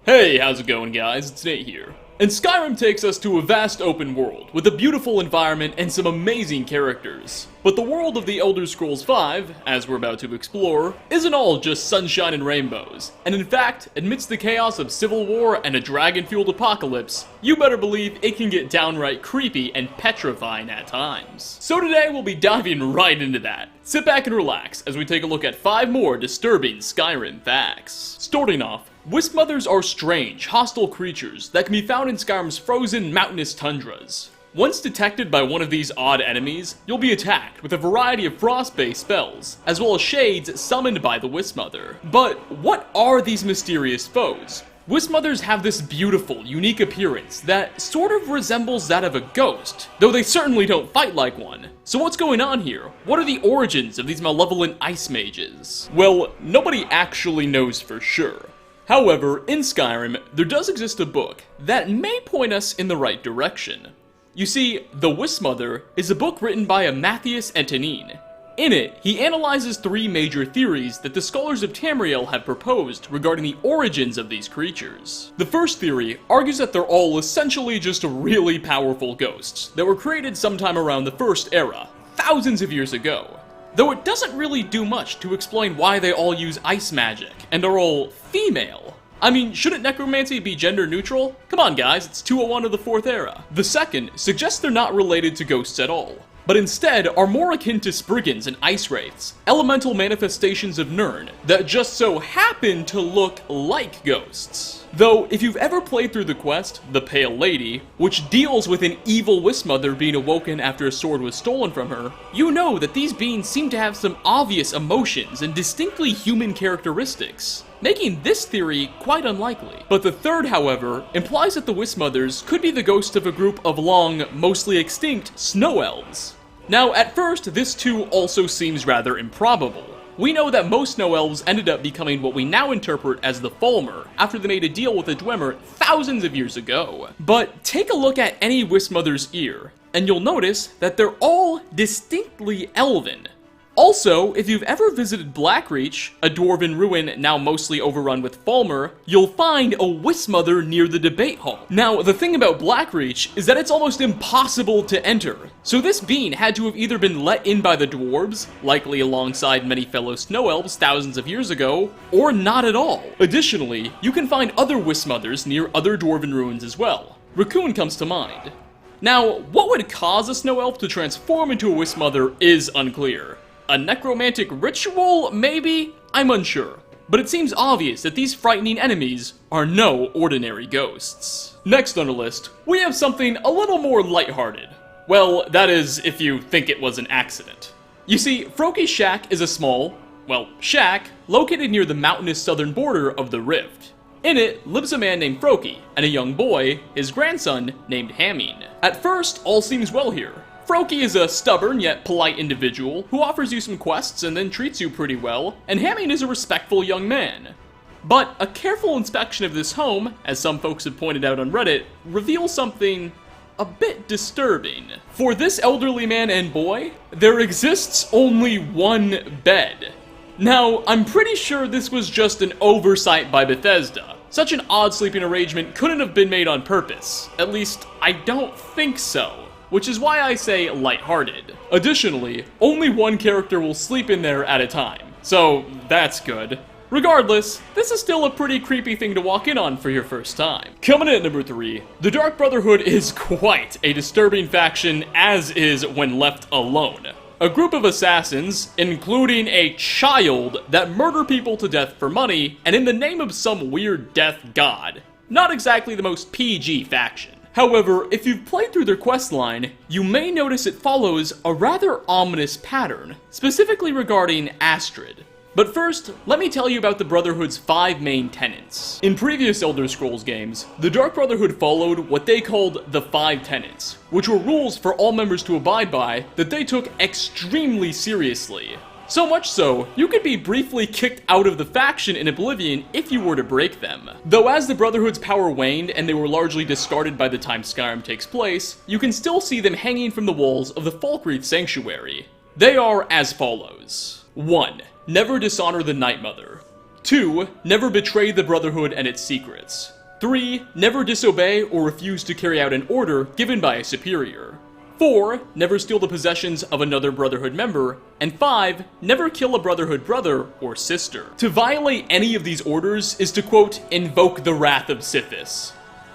Hey, how's it going guys? It's Nate here. And Skyrim takes us to a vast open world, with a beautiful environment and some amazing characters. But the world of the Elder Scrolls V, as we're about to explore, isn't all just sunshine and rainbows. And in fact, amidst the chaos of civil war and a dragon-fueled apocalypse, you better believe it can get downright creepy and petrifying at times. So today we'll be diving right into that. Sit back and relax as we take a look at 5 more disturbing Skyrim facts. Starting off, Wisp Mothers are strange, hostile creatures that can be found in Skyrim's frozen, mountainous tundras. Once detected by one of these odd enemies, you'll be attacked with a variety of frost-based spells, as well as shades summoned by the Wisp Mother. But what are these mysterious foes? Wisp Mothers have this beautiful, unique appearance that sort of resembles that of a ghost, though they certainly don't fight like one. So what's going on here? What are the origins of these malevolent ice mages? Well, nobody actually knows for sure. However, in Skyrim, there does exist a book that may point us in the right direction. You see, The Wisp Mother is a book written by a Matthias Antonin. In it, he analyzes 3 major theories that the scholars of Tamriel have proposed regarding the origins of these creatures. The first theory argues that they're all essentially just really powerful ghosts that were created sometime around the First Era, thousands of years ago. Though it doesn't really do much to explain why they all use ice magic, and are all female. I mean, shouldn't necromancy be gender neutral? Come on guys, it's 201 of the 4th era. The second suggests they're not related to ghosts at all, but instead are more akin to Spriggans and Ice Wraiths, elemental manifestations of Nirn that just so happen to look like ghosts. Though, if you've ever played through the quest, The Pale Lady, which deals with an evil Wisp Mother being awoken after a sword was stolen from her, you know that these beings seem to have some obvious emotions and distinctly human characteristics, making this theory quite unlikely. But the third, however, implies that the Wisp Mothers could be the ghost of a group of long, mostly extinct snow elves. Now, at first, this too also seems rather improbable. We know that most snow elves ended up becoming what we now interpret as the Falmer, after they made a deal with the Dwemer thousands of years ago. But take a look at any Wisp Mother's ear, and you'll notice that they're all distinctly elven. Also, if you've ever visited Blackreach, a dwarven ruin now mostly overrun with Falmer, you'll find a Wisp Mother near the debate hall. Now, the thing about Blackreach is that it's almost impossible to enter, so this being had to have either been let in by the dwarves, likely alongside many fellow snow elves thousands of years ago, or not at all. Additionally, you can find other Wisp Mothers near other dwarven ruins as well. Raccoon comes to mind. Now, what would cause a snow elf to transform into a Wisp Mother is unclear. A necromantic ritual, maybe? I'm unsure. But it seems obvious that these frightening enemies are no ordinary ghosts. Next on the list, we have something a little more lighthearted. Well, that is, if you think it was an accident. You see, Froki's shack is a small, shack located near the mountainous southern border of the Rift. In it lives a man named Froki, and a young boy, his grandson, named Hameen. At first, all seems well here. Froki is a stubborn yet polite individual who offers you some quests and then treats you pretty well, and Hameen is a respectful young man. But a careful inspection of this home, as some folks have pointed out on Reddit, reveals something a bit disturbing. For this elderly man and boy, there exists only one bed. Now, I'm pretty sure this was just an oversight by Bethesda. Such an odd sleeping arrangement couldn't have been made on purpose. At least, I don't think so. Which is why I say lighthearted. Additionally, only one character will sleep in there at a time, so that's good. Regardless, this is still a pretty creepy thing to walk in on for your first time. Coming in at number 3, the Dark Brotherhood is quite a disturbing faction, as is when left alone. A group of assassins, including a child, that murder people to death for money, and in the name of some weird death god. Not exactly the most PG faction. However, if you've played through their questline, you may notice it follows a rather ominous pattern, specifically regarding Astrid. But first, let me tell you about the Brotherhood's 5 main tenets. In previous Elder Scrolls games, the Dark Brotherhood followed what they called the 5 tenets, which were rules for all members to abide by that they took extremely seriously. So much so, you could be briefly kicked out of the faction in Oblivion if you were to break them. Though as the Brotherhood's power waned and they were largely discarded by the time Skyrim takes place, you can still see them hanging from the walls of the Falkreath Sanctuary. They are as follows. 1. Never dishonor the Night Mother. 2. Never betray the Brotherhood and its secrets. 3. Never disobey or refuse to carry out an order given by a superior. 4. Never steal the possessions of another Brotherhood member. And 5. Never kill a Brotherhood brother or sister. To violate any of these orders is to, quote, invoke the wrath of Sithis.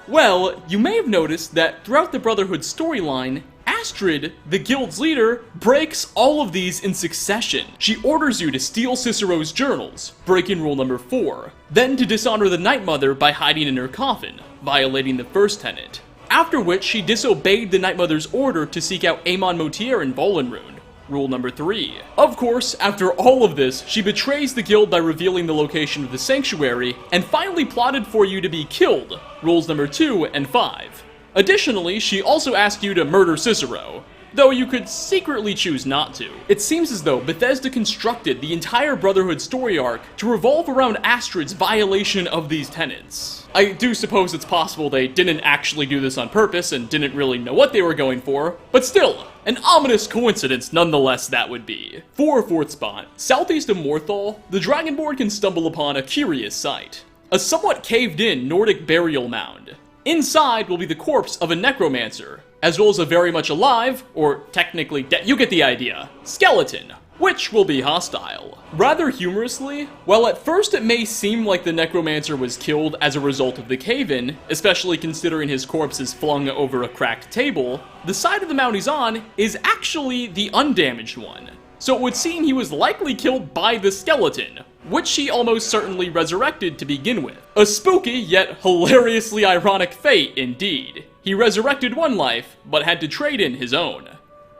Well, you may have noticed that throughout the Brotherhood storyline, Astrid, the guild's leader, breaks all of these in succession. She orders you to steal Cicero's journals, breaking rule number 4, then to dishonor the Night Mother by hiding in her coffin, violating the first tenet. After which, she disobeyed the Night Mother's order to seek out Amon Motier in Volenrune, rule number 3. Of course, after all of this, she betrays the guild by revealing the location of the sanctuary, and finally plotted for you to be killed, rules number 2 and 5. Additionally, she also asked you to murder Cicero, though you could secretly choose not to. It seems as though Bethesda constructed the entire Brotherhood story arc to revolve around Astrid's violation of these tenets. I do suppose it's possible they didn't actually do this on purpose and didn't really know what they were going for, but still, an ominous coincidence nonetheless that would be. For 4th spot, southeast of Morthal, the Dragonborn can stumble upon a curious sight. A somewhat caved-in Nordic burial mound. Inside will be the corpse of a necromancer, as well as a very much alive, or technically you get the idea, skeleton, which will be hostile. Rather humorously, while at first it may seem like the necromancer was killed as a result of the cave-in, especially considering his corpse is flung over a cracked table, the side of the mound he's on is actually the undamaged one. So it would seem he was likely killed by the skeleton, which he almost certainly resurrected to begin with. A spooky yet hilariously ironic fate indeed. He resurrected one life, but had to trade in his own.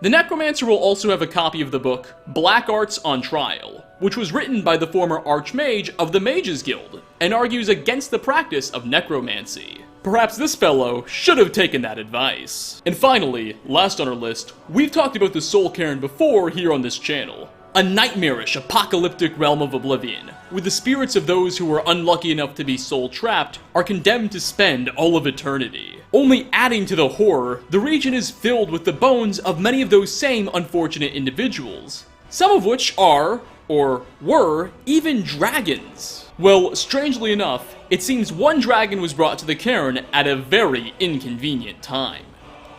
The Necromancer will also have a copy of the book Black Arts on Trial, which was written by the former Archmage of the Mages Guild, and argues against the practice of necromancy. Perhaps this fellow should have taken that advice. And finally, last on our list, we've talked about the Soul Cairn before here on this channel. A nightmarish, apocalyptic realm of oblivion, where the spirits of those who were unlucky enough to be soul-trapped are condemned to spend all of eternity. Only adding to the horror, the region is filled with the bones of many of those same unfortunate individuals, some of which are, or were, even dragons. Well, strangely enough, it seems one dragon was brought to the cairn at a very inconvenient time.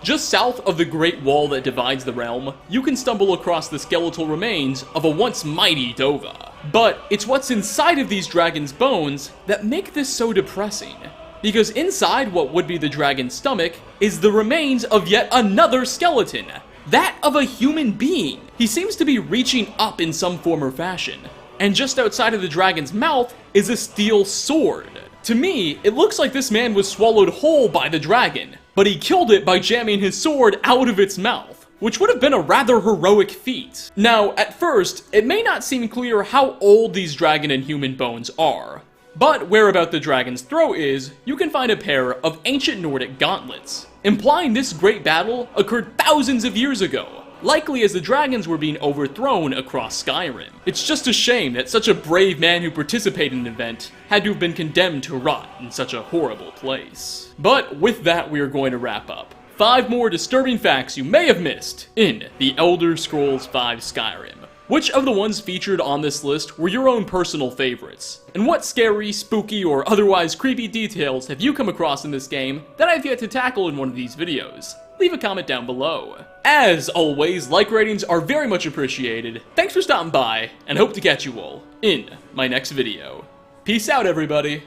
Just south of the great wall that divides the realm, you can stumble across the skeletal remains of a once mighty Dova. But it's what's inside of these dragons' bones that make this so depressing. Because inside what would be the dragon's stomach is the remains of yet another skeleton, that of a human being. He seems to be reaching up in some form or fashion, and just outside of the dragon's mouth is a steel sword. To me, it looks like this man was swallowed whole by the dragon, but he killed it by jamming his sword out of its mouth, which would have been a rather heroic feat. Now, at first, it may not seem clear how old these dragon and human bones are, but where about the dragon's throat is, you can find a pair of ancient Nordic gauntlets, implying this great battle occurred thousands of years ago, likely as the dragons were being overthrown across Skyrim. It's just a shame that such a brave man who participated in an event had to have been condemned to rot in such a horrible place. But with that, we are going to wrap up. 5 more disturbing facts you may have missed in The Elder Scrolls V Skyrim. Which of the ones featured on this list were your own personal favorites? And what scary, spooky, or otherwise creepy details have you come across in this game that I've yet to tackle in one of these videos? Leave a comment down below. As always, like ratings are very much appreciated. Thanks for stopping by, and hope to catch you all in my next video. Peace out, everybody.